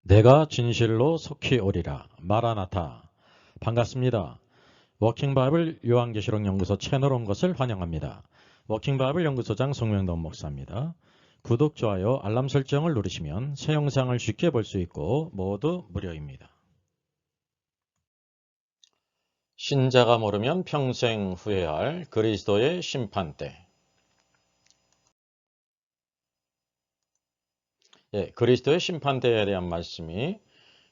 내가 진실로 속히 오리라. 마라나타. 반갑습니다. 워킹바이블 요한계시록 연구소 채널 온 것을 환영합니다. 워킹바이블 연구소장 송명돈 목사입니다. 구독, 좋아요, 알람 설정을 누르시면 새 영상을 쉽게 볼 수 있고 모두 무료입니다. 신자가 모르면 평생 후회할 그리스도의 심판대. 그리스도의 심판대에 대한 말씀이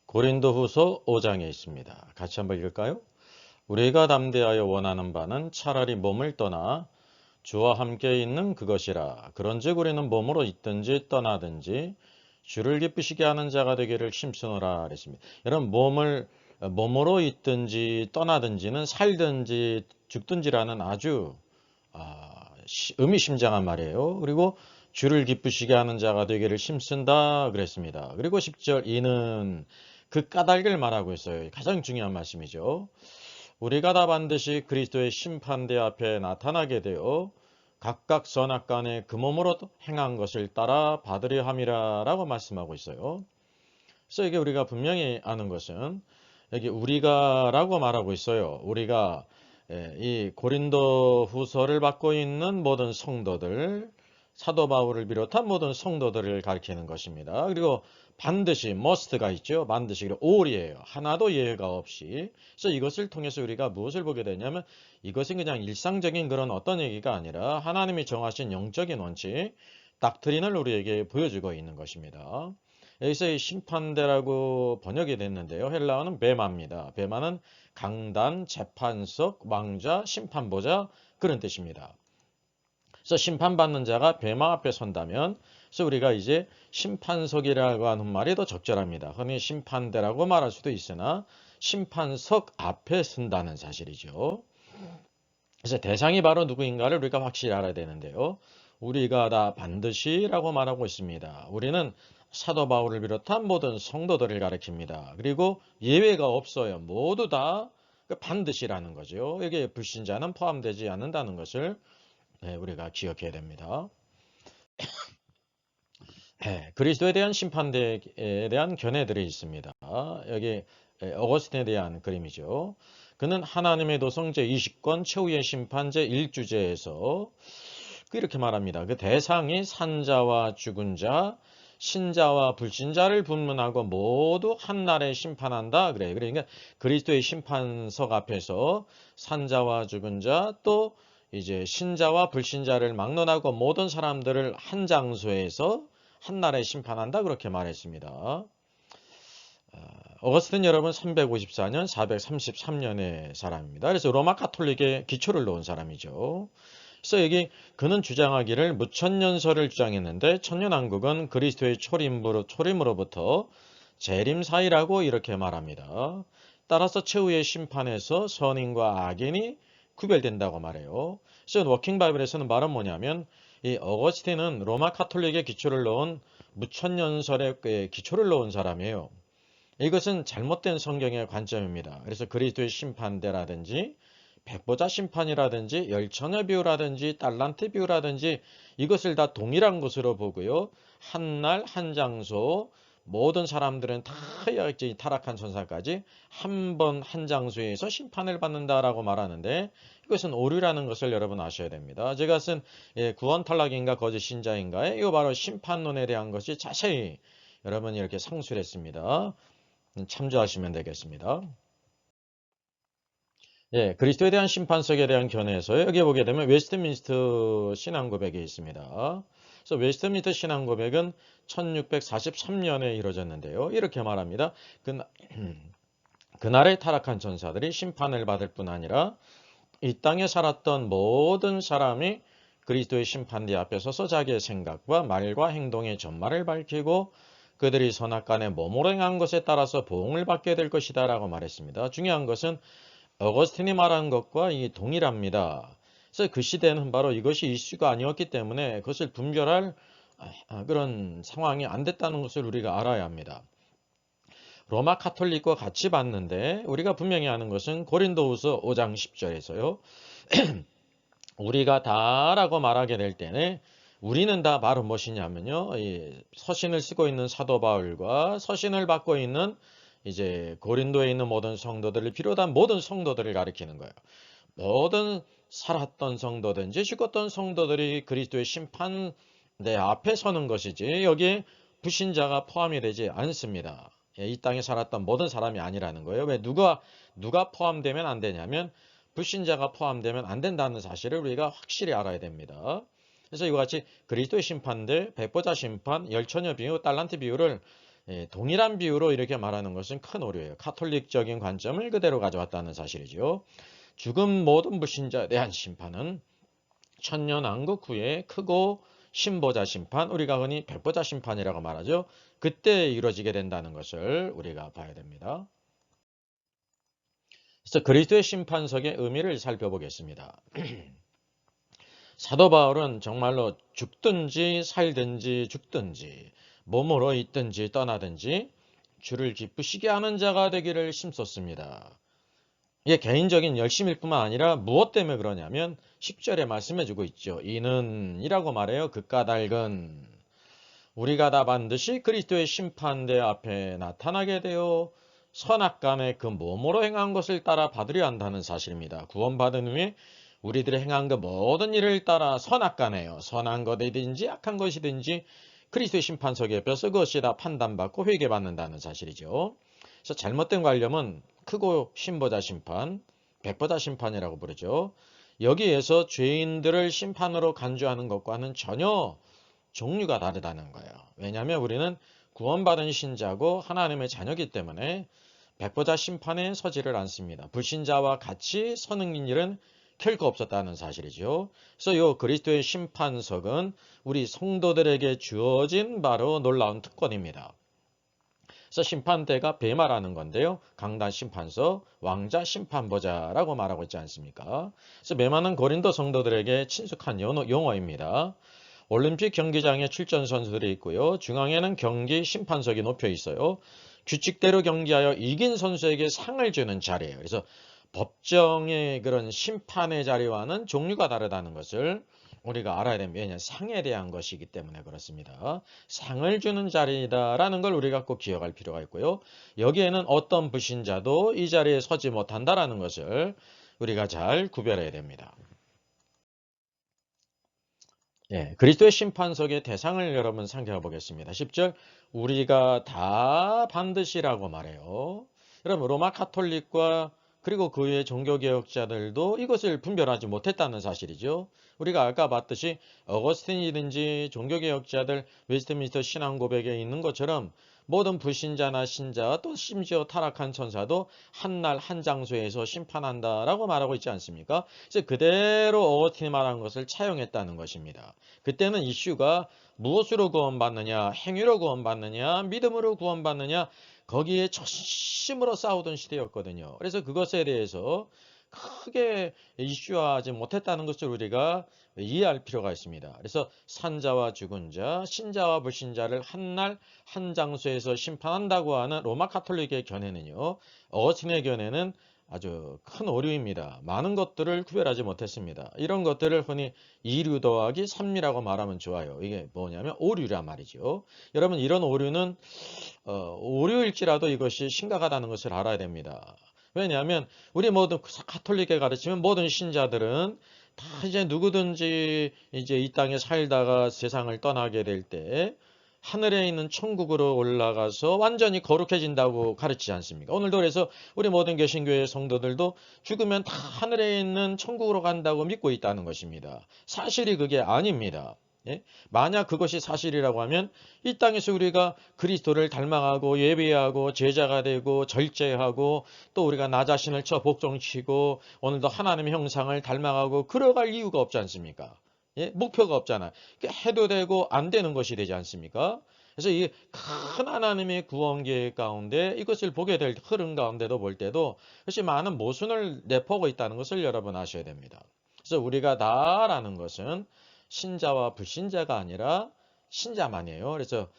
고린도후서 5장에 있습니다. 같이 한번 읽을까요? 우리가 담대하여 원하는 바는 차라리 몸을 떠나 주와 함께 있는 그것이라. 그런즉 우리는 몸으로 있든지 떠나든지 주를 기쁘시게 하는 자가 되기를 힘쓰노라 그랬습니다. 여러분, 몸으로 있든지 떠나든지는 살든지 죽든지라는 아주 의미심장한 말이에요. 그리고 주를 기쁘시게 하는 자가 되기를 힘쓴다 그랬습니다. 그리고 10절 이는 그 까닭을 말하고 있어요. 가장 중요한 말씀이죠. 우리가 다 반드시 그리스도의 심판대 앞에 나타나게 되어 각각 선악간에 그 몸으로 행한 것을 따라 받으려 함이라 라고 말씀하고 있어요. 그래서 이게 우리가 분명히 아는 것은 여기 우리가 라고 말하고 있어요. 우리가 이 고린도 후서를 받고 있는 모든 성도들, 사도 바울을 비롯한 모든 성도들을 가리키는 것입니다. 그리고 반드시 must가 있죠. 반드시 all이에요. 하나도 예외가 없이. 그래서 이것을 통해서 우리가 무엇을 보게 되냐면 이것은 그냥 일상적인 그런 어떤 얘기가 아니라 하나님이 정하신 영적인 원칙, 닥트린을 우리에게 보여주고 있는 것입니다. 여기서 이 심판대라고 번역이 됐는데요. 헬라어는 베마입니다. 베마는 강단, 재판석, 왕자, 심판보자 그런 뜻입니다. 그래서 심판받는 자가 베마 앞에 선다면 그래서 우리가 이제 심판석이라고 하는 말이 더 적절합니다. 흔히 심판대라고 말할 수도 있으나 심판석 앞에 선다는 사실이죠. 그래서 대상이 바로 누구인가를 우리가 확실히 알아야 되는데요. 우리가 다 반드시라고 말하고 있습니다. 우리는 사도 바울을 비롯한 모든 성도들을 가리킵니다. 그리고 예외가 없어요. 모두 다 반드시라는 거죠. 여기에 불신자는 포함되지 않는다는 것을 우리가 기억해야 됩니다. 그리스도에 대한 심판대에 대한 견해들이 있습니다. 여기 어거스틴에 대한 그림이죠. 그는 하나님의 도성 제20권 최후의 심판 제1주제에서 이렇게 말합니다. 그 대상이 산자와 죽은 자, 신자와 불신자를 분문하고 모두 한날에 심판한다. 그래요. 그러니까 그리스도의 심판석 앞에서 산자와 죽은 자, 또 이제 신자와 불신자를 막론하고 모든 사람들을 한 장소에서 한날에 심판한다. 그렇게 말했습니다. 어거스틴 여러분 354년, 433년의 사람입니다. 그래서 로마 가톨릭의 기초를 놓은 사람이죠. 그래서 여기 그는 주장하기를 무천년설을 주장했는데 천년왕국은 그리스도의 초림으로부터 재림 사이라고 이렇게 말합니다. 따라서 최후의 심판에서 선인과 악인이 구별된다고 말해요. 그래서 워킹 바이블에서는 말은 뭐냐면 이 어거스틴은 로마 가톨릭의 기초를 놓은 무천년설의 기초를 놓은 사람이에요. 이것은 잘못된 성경의 관점입니다. 그래서 그리스도의 심판대라든지 백보자 심판이라든지 열천의 비유라든지 달란트 비유라든지 이것을 다 동일한 것으로 보고요. 한 날 한 장소 모든 사람들은 다 타락한 천사까지 한 번 한 장소에서 심판을 받는다라고 말하는데 이것은 오류라는 것을 여러분 아셔야 됩니다. 제가 쓴 구원 탈락인가 거짓 신자인가에 이거 바로 심판론에 대한 것이 자세히 여러분이 이렇게 상수를 했습니다. 참조하시면 되겠습니다. 그리스도에 대한 심판석에 대한 견해에서 여기 보게 되면 웨스트민스터 신앙고백이 있습니다. 그래서 웨스트민스터 신앙고백은 1643년에 이루어졌는데요. 이렇게 말합니다. 그날에 타락한 천사들이 심판을 받을 뿐 아니라 이 땅에 살았던 모든 사람이 그리스도의 심판대 앞에 서서 자기의 생각과 말과 행동의 전말을 밝히고 그들이 선악간에 몸으로 행한 것에 따라서 보응을 받게 될 것이다 라고 말했습니다. 중요한 것은 어거스틴이 말한 것과 이 동일합니다. 그래서 그 시대는 바로 이것이 이슈가 아니었기 때문에 그것을 분별할 그런 상황이 안 됐다는 것을 우리가 알아야 합니다. 로마 카톨릭과 같이 봤는데 우리가 분명히 아는 것은 고린도후서 5장 10절에서요. 우리가 다라고 말하게 될 때는 우리는 다 바로 무엇이냐면요. 이 서신을 쓰고 있는 사도 바울과 서신을 받고 있는 이제 고린도에 있는 모든 성도들을 비롯한 모든 성도들을 가리키는 거예요. 모든 살았던 성도든지 죽었던 성도들이 그리스도의 심판 내 앞에 서는 것이지 여기에 불신자가 포함이 되지 않습니다. 이 땅에 살았던 모든 사람이 아니라는 거예요. 왜 누가 포함되면 안 되냐면 불신자가 포함되면 안 된다는 사실을 우리가 확실히 알아야 됩니다. 그래서 이와 같이 그리스도의 심판들, 백보자 심판, 열처녀 비유, 달란트 비유를 동일한 비유로 이렇게 말하는 것은 큰 오류예요. 카톨릭적인 관점을 그대로 가져왔다는 사실이죠. 죽은 모든 불신자에 대한 심판은 천년왕국 후에 크고 신보자 심판, 우리가 흔히 백보자 심판이라고 말하죠. 그때 이루어지게 된다는 것을 우리가 봐야 됩니다. 그래서 그리스도의 심판석의 의미를 살펴보겠습니다. 사도 바울은 정말로 죽든지 살든지 죽든지 몸으로 있든지 떠나든지 주를 기쁘시게 하는 자가 되기를 힘썼습니다. 이게 개인적인 열심일 뿐만 아니라 무엇 때문에 그러냐면 10절에 말씀해주고 있죠. 이는 이라고 말해요. 그 까닭은 우리가 다 반드시 그리스도의 심판대 앞에 나타나게 되어 선악간에 그 몸으로 행한 것을 따라 받으려 한다는 사실입니다. 구원받은 후에 우리들의 행한 그 모든 일을 따라 선악간에요. 선한 것이든지 악한 것이든지 그리스도의 심판석에 벼서 그것이 다 판단받고 회개받는다는 사실이죠. 그래서 잘못된 관념은 크고 신보자 심판, 백보자 심판이라고 부르죠. 여기에서 죄인들을 심판으로 간주하는 것과는 전혀 종류가 다르다는 거예요. 왜냐하면 우리는 구원받은 신자고 하나님의 자녀이기 때문에 백보자 심판에 서지를 않습니다. 불신자와 같이 서는 일은 결코 없었다는 사실이죠. 그래서 이 그리스도의 심판석은 우리 성도들에게 주어진 바로 놀라운 특권입니다. 그래서 심판대가 배마라는 건데요. 강단 심판서, 왕자 심판보자라고 말하고 있지 않습니까? 그래서 배마는 고린도 성도들에게 친숙한 용어입니다. 올림픽 경기장에 출전 선수들이 있고요. 중앙에는 경기 심판석이 놓여 있어요. 규칙대로 경기하여 이긴 선수에게 상을 주는 자리예요. 그래서 법정의 그런 심판의 자리와는 종류가 다르다는 것을 우리가 알아야 됩니다. 왜냐하면 상에 대한 것이기 때문에 그렇습니다. 상을 주는 자리다라는 걸 우리가 꼭 기억할 필요가 있고요. 여기에는 어떤 불신자도 이 자리에 서지 못한다라는 것을 우리가 잘 구별해야 됩니다. 그리스도의 심판석의 대상을 여러분 상기해 보겠습니다. 10절 우리가 다 반드시라고 말해요. 여러분 로마 카톨릭과 그리고 그 외의 종교개혁자들도 이것을 분별하지 못했다는 사실이죠. 우리가 아까 봤듯이 어거스틴이든지 종교개혁자들 웨스트민스터 신앙고백에 있는 것처럼 모든 불신자나 신자 또 심지어 타락한 천사도 한 날 한 장소에서 심판한다라고 말하고 있지 않습니까? 그래서 그대로 어거스틴이 말한 것을 차용했다는 것입니다. 그때는 이슈가 무엇으로 구원받느냐, 행위로 구원받느냐, 믿음으로 구원받느냐, 거기에 전심으로 싸우던 시대였거든요. 그래서 그것에 대해서 크게 이슈화하지 못했다는 것을 우리가 이해할 필요가 있습니다. 그래서 산자와 죽은 자, 신자와 불신자를 한 날 한 장소에서 심판한다고 하는 로마 카톨릭의 견해는요. 어거스틴의 견해는 아주 큰 오류입니다. 많은 것들을 구별하지 못했습니다. 이런 것들을 흔히 2류 더하기 3이라고 말하면 좋아요. 이게 뭐냐면 오류란 말이죠. 여러분 이런 오류는 오류일지라도 이것이 심각하다는 것을 알아야 됩니다. 왜냐하면 우리 모든 카톨릭에 가르치면 모든 신자들은 다 이제 누구든지 이제 이 땅에 살다가 세상을 떠나게 될 때 하늘에 있는 천국으로 올라가서 완전히 거룩해진다고 가르치지 않습니까? 오늘도 그래서 우리 모든 개신교회 성도들도 죽으면 다 하늘에 있는 천국으로 간다고 믿고 있다는 것입니다. 사실이 그게 아닙니다. 예? 만약 그것이 사실이라고 하면 이 땅에서 우리가 그리스도를 닮아가고 예배하고 제자가 되고 절제하고 또 우리가 나 자신을 복종시키고 오늘도 하나님의 형상을 닮아가고 그러갈 이유가 없지 않습니까? 예? 목표가 없잖아. 해도 되고 안 되는 것이 되지 않습니까? 그래서 이 큰 하나님의 구원 계획 가운데 이것을 보게 될 흐름 가운데도 볼 때도 역시 많은 모순을 내포하고 있다는 것을 여러분 아셔야 됩니다. 그래서 우리가 다라는 것은 신자와 불신자가 아니라 신자만이에요. 그래서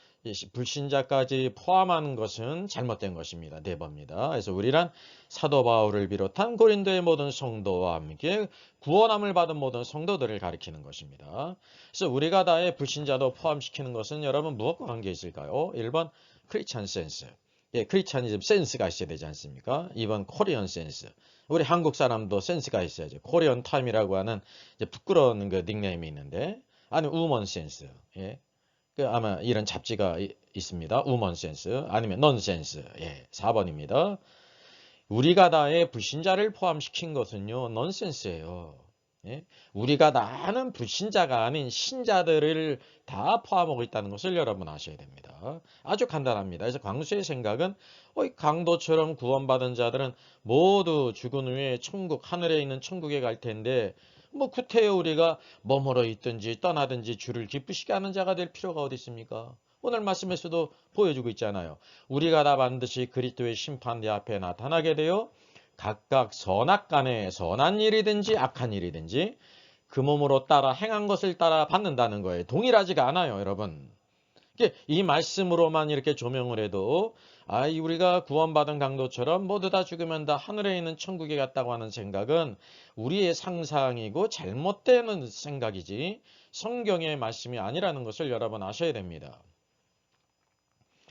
불신자까지 포함하는 것은 잘못된 것입니다. 네번입니다. 그래서 우리란 사도 바울을 비롯한 고린도의 모든 성도와 함께 구원함을 받은 모든 성도들을 가리키는 것입니다. 그래서 우리가 다의 불신자도 포함시키는 것은 여러분 무엇과 관계 있을까요? 1번 크리스찬 센스. 예, 크리스찬이즘 센스가 있어야 되지 않습니까? 2번 코리안 센스. 우리 한국 사람도 센스가 있어야죠. 코리안 타임이라고 하는 이제 부끄러운 그 닉네임이 있는데, 아니 우먼 센스. 예. 아마 이런 잡지가 있습니다. 우먼 센스 아니면 넌센스. 예, 4번입니다. 우리가 다의 불신자를 포함시킨 것은요, 넌센스예요. 예? 우리가 다는 불신자가 아닌 신자들을 다 포함하고 있다는 것을 여러분 아셔야 됩니다. 아주 간단합니다. 그래서 광수의 생각은 강도처럼 구원받은 자들은 모두 죽은 후에 천국, 하늘에 있는 천국에 갈 텐데 뭐 구태여 우리가 머물러 있든지 떠나든지 주를 기쁘시게 하는 자가 될 필요가 어디 있습니까? 오늘 말씀에서도 보여주고 있잖아요. 우리가 다 반드시 그리스도의 심판대 앞에 나타나게 되어 각각 선악간에 선한 일이든지 악한 일이든지 그 몸으로 따라 행한 것을 따라 받는다는 거예요. 동일하지가 않아요, 여러분. 이 말씀으로만 이렇게 조명을 해도 우리가 구원받은 강도처럼 모두 다 죽으면 다 하늘에 있는 천국에 갔다고 하는 생각은 우리의 상상이고 잘못되는 생각이지 성경의 말씀이 아니라는 것을 여러분 아셔야 됩니다.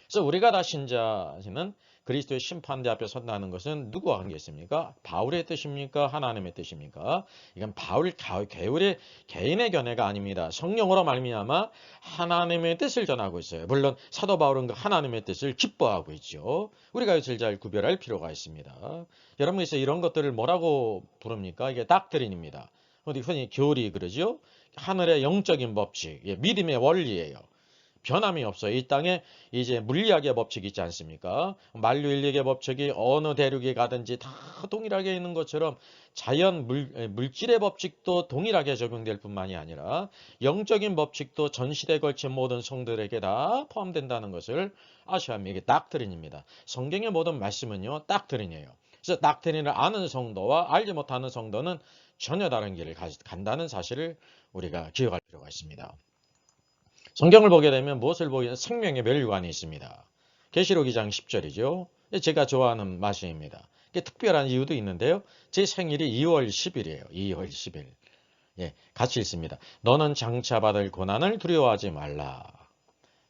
그래서 우리가 다 신자는 그리스도의 심판대 앞에 선다는 것은 누구와 관계 있습니까? 바울의 뜻입니까? 하나님의 뜻입니까? 이건 바울 개울의 개인의 견해가 아닙니다. 성령으로 말미암아 하나님의 뜻을 전하고 있어요. 물론 사도 바울은 그 하나님의 뜻을 기뻐하고 있죠. 우리가 이것을 잘 구별할 필요가 있습니다. 여러분 그래서 이런 것들을 뭐라고 부릅니까? 이게 닥트린입니다. 우리 흔히 교리 그러죠. 하늘의 영적인 법칙, 믿음의 원리예요. 변함이 없어요. 이 땅에 이제 물리학의 법칙이 있지 않습니까? 만류인력의 법칙이 어느 대륙에 가든지 다 동일하게 있는 것처럼 자연 물질의 법칙도 동일하게 적용될 뿐만이 아니라 영적인 법칙도 전 시대에 걸친 모든 성들에게 다 포함된다는 것을 아셔야 합니다. 이게 닥트린입니다. 성경의 모든 말씀은요, 닥트린이에요. 그래서 닥트린을 아는 성도와 알지 못하는 성도는 전혀 다른 길을 간다는 사실을 우리가 기억할 필요가 있습니다. 성경을 보게 되면 무엇을 보게 되면 생명의 멸류관이 있습니다. 계시록 2장 10절이죠. 제가 좋아하는 말씀입니다. 특별한 이유도 있는데요. 제 생일이 2월 10일이에요. 2월 10일. 예, 같이 읽습니다. 너는 장차 받을 고난을 두려워하지 말라.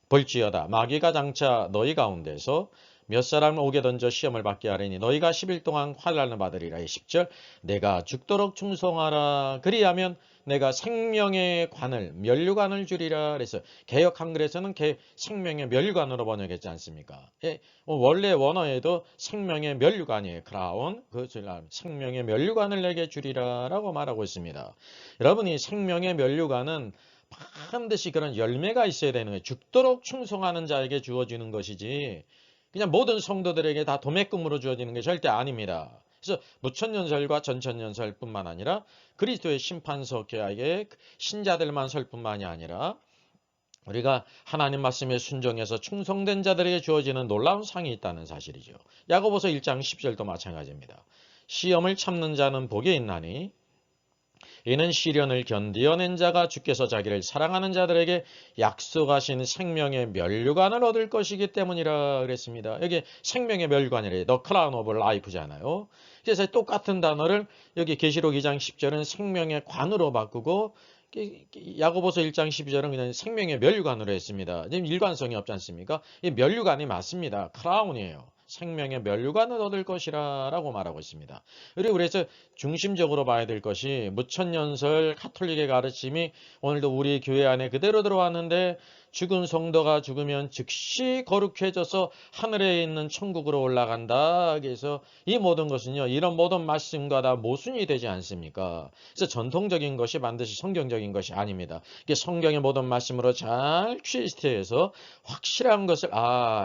볼지어다 마귀가 장차 너희 가운데서 몇 사람을 오게 던져 시험을 받게 하리니 너희가 10일 동안 환난을 받으리라. 10절 내가 죽도록 충성하라. 그리하면 내가 생명의 관을 멸류관을 주리라. 그래서 개역 한글에서는 생명의 멸류관으로 번역했지 않습니까? 예, 원래 원어에도 생명의 멸류관이에요. 크라운. 생명의 멸류관을 내게 주리라 라고 말하고 있습니다. 여러분이 생명의 멸류관은 반드시 그런 열매가 있어야 되는 거예요. 죽도록 충성하는 자에게 주어지는 것이지 그냥 모든 성도들에게 다 도매금으로 주어지는 게 절대 아닙니다. 그래서 무천년설과 전천년설뿐만 아니라 그리스도의 심판석에 신자들만 설 뿐만이 아니라 우리가 하나님 말씀에 순종해서 충성된 자들에게 주어지는 놀라운 상이 있다는 사실이죠. 야고보서 1장 10절도 마찬가지입니다. 시험을 참는 자는 복이 있나니 이는 시련을 견디어낸 자가 주께서 자기를 사랑하는 자들에게 약속하신 생명의 멸류관을 얻을 것이기 때문이라 그랬습니다. 여기 생명의 멸류관이래. The crown of life잖아요. 그래서 똑같은 단어를 여기 계시록 2장 10절은 생명의 관으로 바꾸고 야고보서 1장 12절은 그냥 생명의 멸류관으로 했습니다. 지금 일관성이 없지 않습니까? 이 멸류관이 맞습니다. 크라운이에요. 생명의 멸류관을 얻을 것이라 라고 말하고 있습니다. 그리고 그래서 중심적으로 봐야 될 것이 무천년설 카톨릭의 가르침이 오늘도 우리 교회 안에 그대로 들어왔는데 죽은 성도가 죽으면 즉시 거룩해져서 하늘에 있는 천국으로 올라간다. 그래서 이 모든 것은요. 이런 모든 말씀과 다 모순이 되지 않습니까? 그래서 전통적인 것이 반드시 성경적인 것이 아닙니다. 이게 성경의 모든 말씀으로 잘 트위스트해서 확실한 것을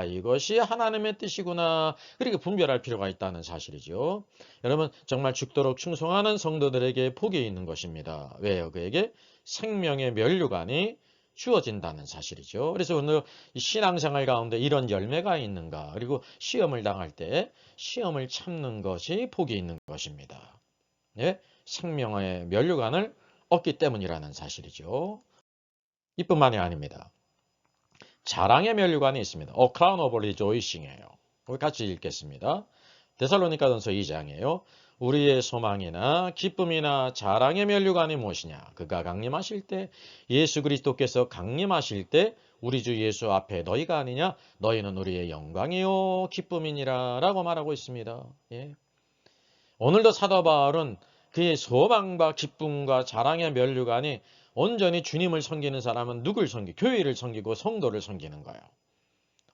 이것이 하나님의 뜻이구나. 그렇게 분별할 필요가 있다는 사실이죠. 여러분 정말 죽도록 충성하는 성도들에게 복이 있는 것입니다. 왜요? 그에게 생명의 멸류관이 주어진다는 사실이죠. 그래서 오늘 신앙생활 가운데 이런 열매가 있는가, 그리고 시험을 당할 때 시험을 참는 것이 복이 있는 것입니다. 예? 생명의 멸류관을 얻기 때문이라는 사실이죠. 이뿐만이 아닙니다. 자랑의 면류관이 있습니다. A crown of rejoicing이에요. 우리 같이 읽겠습니다. 데살로니가전서 2장이에요. 우리의 소망이나 기쁨이나 자랑의 면류관이 무엇이냐? 그가 강림하실 때, 예수 그리스도께서 강림하실 때 우리 주 예수 앞에 너희가 아니냐? 너희는 우리의 영광이요 기쁨이니라 라고 말하고 있습니다. 예. 오늘도 사도 바울은 그의 소망과 기쁨과 자랑의 면류관이 온전히 주님을 섬기는 사람은 누굴 섬기? 교회를 섬기고 성도를 섬기는 거예요.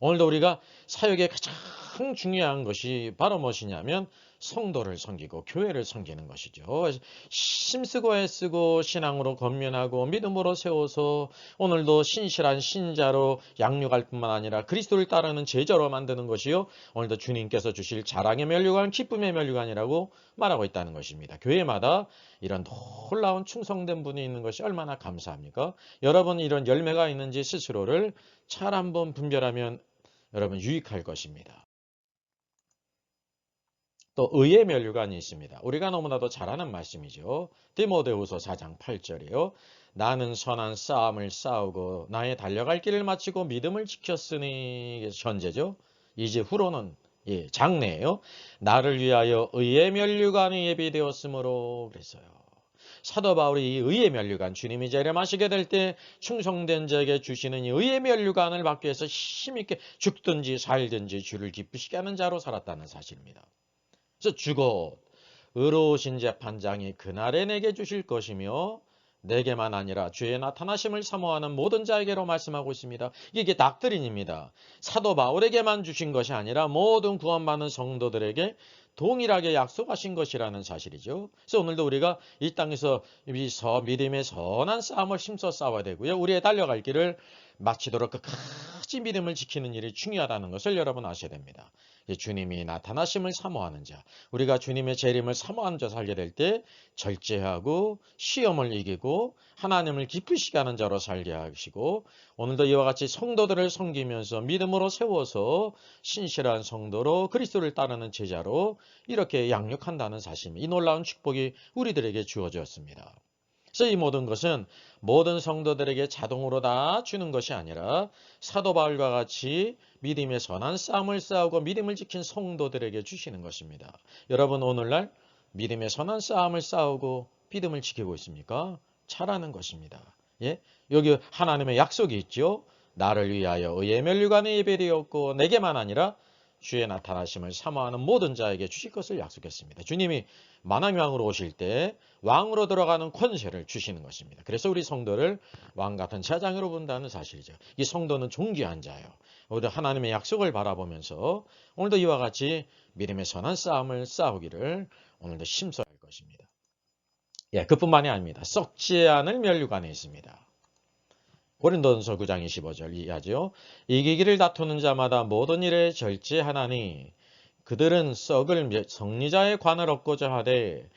오늘도 우리가 사역의 가장 중요한 것이 바로 무엇이냐면 성도를 섬기고 교회를 섬기는 것이죠. 힘쓰고 애쓰고 신앙으로 건면하고 믿음으로 세워서 오늘도 신실한 신자로 양육할 뿐만 아니라 그리스도를 따르는 제자로 만드는 것이요. 오늘도 주님께서 주실 자랑의 면류관, 기쁨의 면류관이라고 말하고 있다는 것입니다. 교회마다 이런 놀라운 충성된 분이 있는 것이 얼마나 감사합니까? 여러분 이런 열매가 있는지 스스로를 잘 한번 분별하면 여러분 유익할 것입니다. 또 의의 면류관이 있습니다. 우리가 너무나도 잘 아는 말씀이죠. 디모데후서 4장 8절이요. 나는 선한 싸움을 싸우고 나의 달려갈 길을 마치고 믿음을 지켰으니 현재죠. 이제 후로는 장래예요. 나를 위하여 의의 면류관이 예비되었으므로 그랬어요. 사도 바울이 이 의의 면류관, 주님이 재림하시게 될 때 충성된 자에게 주시는 이 의의 면류관을 받기 위해서 힘있게 죽든지 살든지 주를 기쁘시게 하는 자로 살았다는 사실입니다. 그래서 주곧 의로우신 재판장이 그날에 내게 주실 것이며 내게만 아니라 주의 나타나심을 사모하는 모든 자에게로 말씀하고 있습니다. 이게 닥트린입니다. 사도 바울에게만 주신 것이 아니라 모든 구원받는 성도들에게 동일하게 약속하신 것이라는 사실이죠. 그래서 오늘도 우리가 이 땅에서 믿음의 선한 싸움을 힘써 싸워야 되고요. 우리의 달려갈 길을 마치도록 끝까지 믿음을 지키는 일이 중요하다는 것을 여러분 아셔야 됩니다. 주님이 나타나심을 사모하는 자, 우리가 주님의 재림을 사모하는 자 살게 될 때 절제하고 시험을 이기고 하나님을 기쁘시게 하는 자로 살게 하시고 오늘도 이와 같이 성도들을 섬기면서 믿음으로 세워서 신실한 성도로 그리스도를 따르는 제자로 이렇게 양육한다는 사실, 이 놀라운 축복이 우리들에게 주어졌습니다. 그래서 이 모든 것은 모든 성도들에게 자동으로 다 주는 것이 아니라 사도 바울과 같이 믿음의 선한 싸움을 싸우고 믿음을 지킨 성도들에게 주시는 것입니다. 여러분 오늘날 믿음의 선한 싸움을 싸우고 믿음을 지키고 있습니까? 잘하는 것입니다. 예? 여기 하나님의 약속이 있죠. 나를 위하여 의의 면류관이 예배되었고 내게만 아니라 주의 나타나심을 사모하는 모든 자에게 주실 것을 약속했습니다. 주님이 만왕왕으로 오실 때 왕으로 들어가는 권세를 주시는 것입니다. 그래서 우리 성도를 왕 같은 제장으로 본다는 사실이죠. 이 성도는 존귀한 자예요. 오히려 하나님의 약속을 바라보면서 오늘도 이와 같이 믿음의 선한 싸움을 싸우기를 오늘도 힘써야 할 것입니다. 예, 그뿐만이 아닙니다. 썩지 않을 면류관에 있습니다. 고린도전서 9장 25절 이하죠. 이기기를 다투는 자마다 모든 일에 절제하나니 그들은 썩을 성리자의 관을 얻고자 하되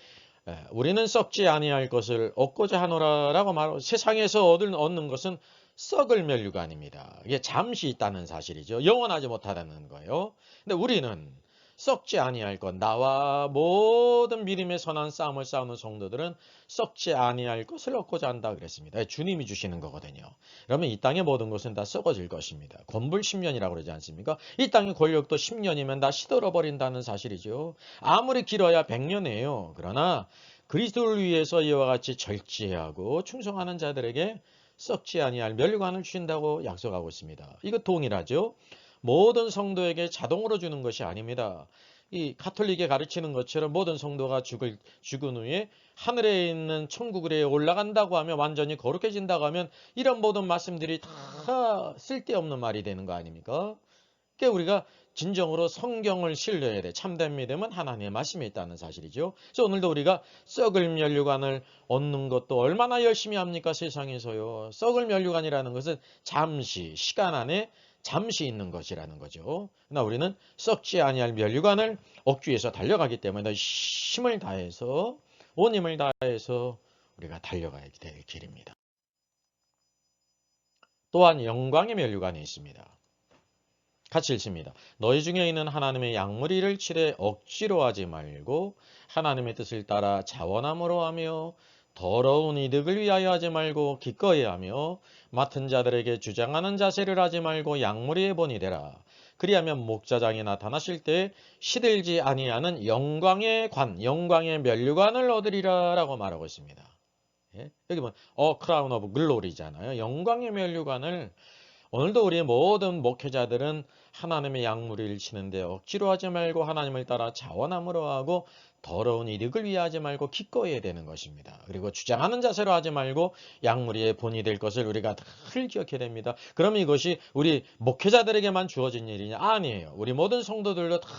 우리는 썩지 아니할 것을 얻고자 하노라라고 말하고 세상에서 얻는 것은 썩을 면류관입니다. 이게 잠시 있다는 사실이죠. 영원하지 못하다는 거예요. 근데 우리는 썩지 아니할 것, 나와 모든 믿음의 선한 싸움을 싸우는 성도들은 썩지 아니할 것을 얻고자 한다 그랬습니다. 주님이 주시는 거거든요. 그러면 이 땅의 모든 것은 다 썩어질 것입니다. 권불 10년이라고 그러지 않습니까? 이 땅의 권력도 10년이면 다 시들어버린다는 사실이죠. 아무리 길어야 100년이에요. 그러나 그리스도를 위해서 이와 같이 절제하고 충성하는 자들에게 썩지 아니할 면류관을 주신다고 약속하고 있습니다. 이거 동일하죠? 모든 성도에게 자동으로 주는 것이 아닙니다. 이 가톨릭에 가르치는 것처럼 모든 성도가 죽은 후에 하늘에 있는 천국에 올라간다고 하면 완전히 거룩해진다고 하면 이런 모든 말씀들이 다 쓸데없는 말이 되는 거 아닙니까? 그러니까 우리가 진정으로 성경을 신뢰해야 돼. 참된 믿음은 하나님의 말씀에 있다는 사실이죠. 그래서 오늘도 우리가 썩을 면류관을 얻는 것도 얼마나 열심히 합니까? 세상에서요. 썩을 면류관이라는 것은 잠시 시간 안에 잠시 있는 것이라는 거죠. 그러나 우리는 썩지 아니할 면류관을 얻기 위해서 달려가기 때문에 힘을 다해서 온 힘을 다해서 우리가 달려가야 될 길입니다. 또한 영광의 면류관이 있습니다. 같이 읽습니다. 너희 중에 있는 하나님의 양무리를 치되 억지로 하지 말고 하나님의 뜻을 따라 자원함으로 하며 더러운 이득을 위하여 하지 말고 기꺼이 하며 맡은 자들에게 주장하는 자세를 하지 말고 양무리의 본이 되라. 그리하면 목자장이 나타나실 때 시들지 아니하는 영광의 관, 영광의 면류관을 얻으리라 라고 말하고 있습니다. 예? 여기 보면 크라운 오브 글로리잖아요. 영광의 면류관을 오늘도 우리 모든 목회자들은 하나님의 양무리를 치는데 억지로 하지 말고 하나님을 따라 자원함으로 하고 더러운 이득을 위해 하지 말고 기꺼이 해야 되는 것입니다. 그리고 주장하는 자세로 하지 말고 양무리의 본이 될 것을 우리가 늘 기억해야 됩니다. 그럼 이것이 우리 목회자들에게만 주어진 일이냐? 아니에요. 우리 모든 성도들도 다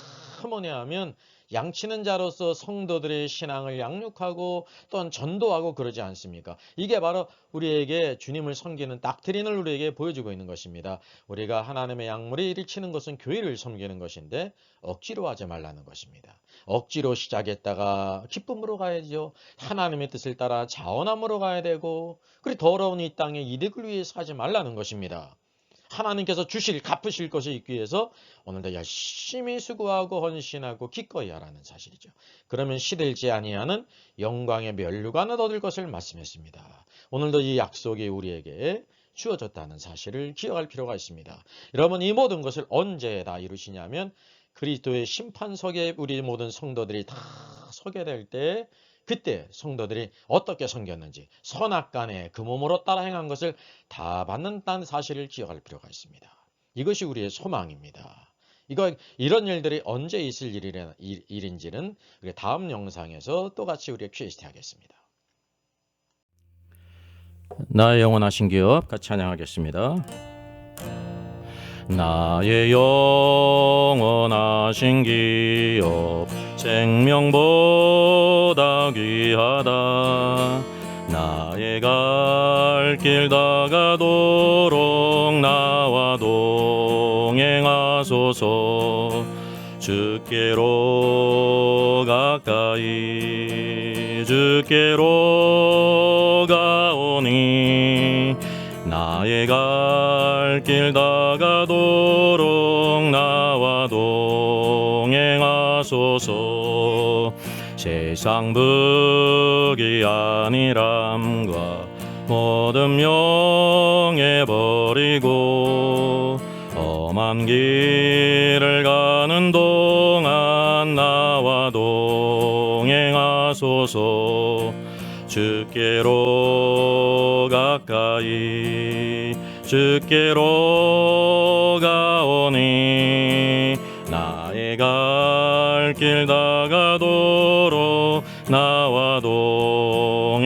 뭐냐 하면 양치는 자로서 성도들의 신앙을 양육하고 또한 전도하고 그러지 않습니까? 이게 바로 우리에게 주님을 섬기는 닥트린을 우리에게 보여주고 있는 것입니다. 우리가 하나님의 양무리를 치는 것은 교회를 섬기는 것인데 억지로 하지 말라는 것입니다. 억지로 시작했다가 기쁨으로 가야죠. 하나님의 뜻을 따라 자원함으로 가야 되고 그리고 더러운 이 땅의 이득을 위해서 하지 말라는 것입니다. 하나님께서 갚으실 것을 있기 위해서 오늘도 열심히 수고하고 헌신하고 기꺼이 하라는 사실이죠. 그러면 시들지 아니하는 영광의 면류관을 얻을 것을 말씀했습니다. 오늘도 이 약속이 우리에게 주어졌다는 사실을 기억할 필요가 있습니다. 여러분 이 모든 것을 언제 다 이루시냐면 그리스도의 심판석에 우리 모든 성도들이 다 서게 될 때 그때 성도들이 어떻게 섬겼는지 선악간에 그 몸으로 따라 행한 것을 다 받는다는 사실을 기억할 필요가 있습니다. 이것이 우리의 소망입니다. 이런 일들이 언제 있을 일인지는 다음 영상에서 똑같이 우리가 퀴즈하겠습니다. 나의 영원하신 기업 같이 찬양하겠습니다. 나의 영원하신 기업 생명보다 귀하다. 나의 갈 길 다가도록 나와 동행하소서. 주께로 가까이 주께로 가오니 나의 갈 길 다가도록 나와 동행하소서. 세상 부귀 안일함과 모든 명예 버리고 험한 길을 가는 동안 나와 동행하소서. 주께로 가까이 주께로 가오니 나의 갈 길 다가도록 나와 동행하소서.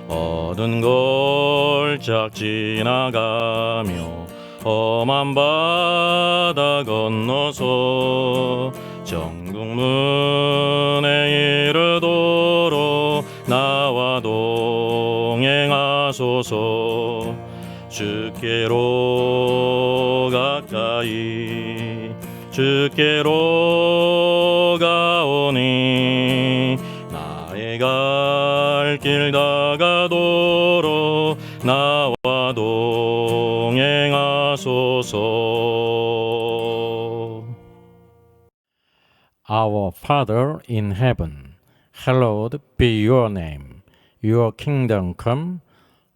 얻은 골짝 지나가며 험한 바다 건너서 정국문에 이르도록 나와 동행하소서. 주께로 가까이 주께로 가오니 나의 갈 길 다가도록 나와 동행하소서. Our Father in heaven, hallowed be your name. Your kingdom come,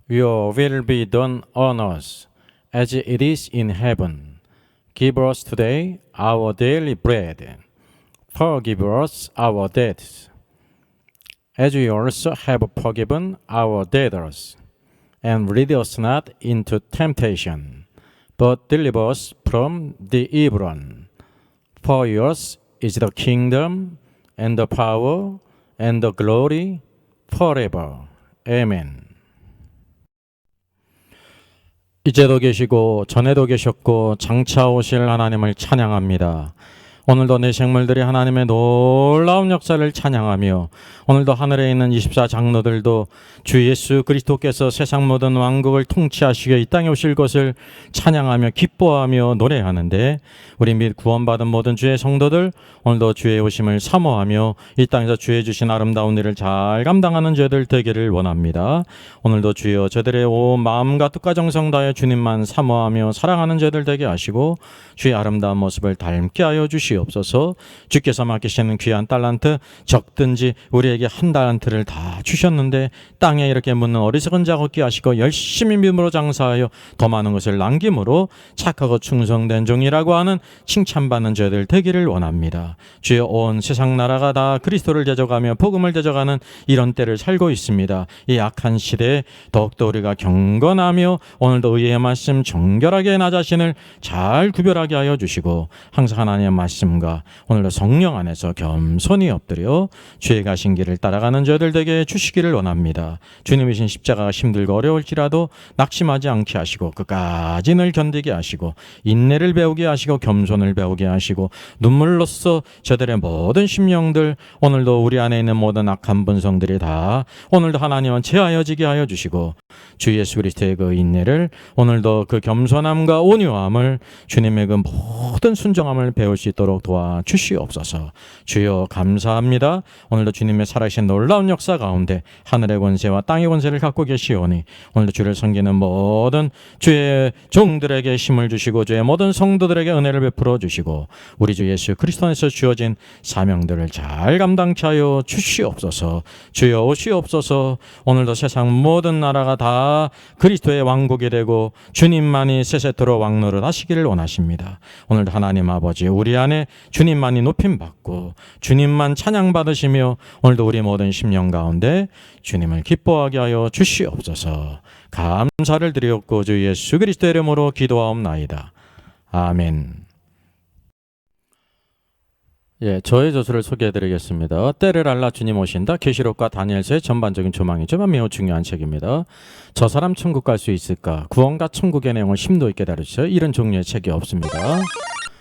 your will be done on earth as it is in heaven. Give us today our daily bread. Forgive us our debts, as we also have forgiven our debtors. And lead us not into temptation, but deliver us from the evil one. For yours is the kingdom, and the power, and the glory, forever. Amen. 이제도 계시고 전에도 계셨고 장차 오실 하나님을 찬양합니다. 오늘도 내 생물들이 하나님의 놀라운 역사를 찬양하며 오늘도 하늘에 있는 24 장로들도 주 예수 그리스도께서 세상 모든 왕국을 통치하시고 이 땅에 오실 것을 찬양하며 기뻐하며 노래하는데 우리 및 구원받은 모든 주의 성도들 오늘도 주의 오심을 사모하며 이 땅에서 주의 주신 아름다운 일을 잘 감당하는 저희들 되기를 원합니다. 오늘도 주여 저들의 온 마음과 뜻과 정성 다해 주님만 사모하며 사랑하는 저희들 되게 하시고 주의 아름다운 모습을 닮게 하여 주시옵소서. 주시옵소서. 주께서 맡기시는 귀한 달란트, 적든지 우리에게 한 달란트를 다 주셨는데 땅에 이렇게 묻는 어리석은 자 없게 하시고 열심히 믿음으로 장사하여 더 많은 것을 남김으로 착하고 충성된 종이라고 하는 칭찬받는 저희들 되기를 원합니다. 주여, 온 세상 나라가 다 그리스도를 대적하며 복음을 대적하는 이런 때를 살고 있습니다. 이 악한 시대에 더욱더 우리가 경건하며 오늘도 의의 말씀 정결하게 나 자신을 잘 구별하게 하여 주시고 항상 하나님의 말씀과 오늘도 성령 안에서 겸손히 엎드려 주의 가신 길을 따라가는 저희들 되게 주시기를 원합니다. 주님이신 십자가가 힘들고 어려울지라도 낙심하지 않게 하시고 끝까지 늘 견디게 하시고 인내를 배우게 하시고 겸손을 배우게 하시고 눈물로써 저들의 모든 심령들, 오늘도 우리 안에 있는 모든 악한 본성들이 다 오늘도 하나님은 제하여지게 하여 주시고 주 예수 그리스도의 그 인내를, 오늘도 그 겸손함과 온유함을, 주님의 그 모든 순종함을 배울 수 있도록 도와주시옵소서. 주여, 감사합니다. 오늘도 주님의 살아계신 놀라운 역사 가운데 하늘의 권세와 땅의 권세를 갖고 계시오니 오늘도 주를 섬기는 모든 주의 종들에게 힘을 주시고 주의 모든 성도들에게 은혜를 베풀어 주시고 우리 주 예수 그리스도 안에서 주어진 사명들을 잘 감당케 하여 주시옵소서. 주여, 오시옵소서. 오늘도 세상 모든 나라가 다 그리스도의 왕국이 되고 주님만이 세세토록 왕노릇 하시기를 원하십니다. 오늘도 하나님 아버지, 우리 안에 주님만이 높임받고 주님만 찬양받으시며 오늘도 우리 모든 심령 가운데 주님을 기뻐하게 하여 주시옵소서. 감사를 드리옵고 주 예수 그리스도의 이름으로 기도하옵나이다. 아멘. 저의 저서를 소개해드리겠습니다. 때를 알라 주님 오신다. 계시록과 다니엘서의 전반적인 조망이지만 매우 중요한 책입니다. 저 사람 천국 갈 수 있을까? 구원과 천국의 내용을 심도 있게 다루죠. 이런 종류의 책이 없습니다.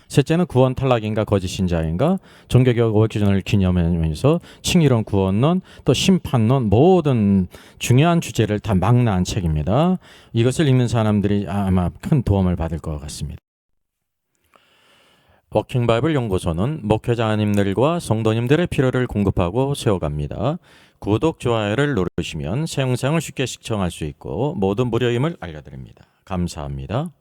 셋째는 구원 탈락인가 거짓신자인가, 종교개혁 500주년을 기념하면서 칭의론, 구원론, 또 심판론, 모든 중요한 주제를 다 망라한 책입니다. 이것을 읽는 사람들이 아마 큰 도움을 받을 것 같습니다. 워킹 바이블 연구소는 목회자님들과 성도님들의 필요를 공급하고 세워갑니다. 구독, 좋아요를 누르시면 새 영상을 쉽게 시청할 수 있고 모든 무료임을 알려드립니다. 감사합니다.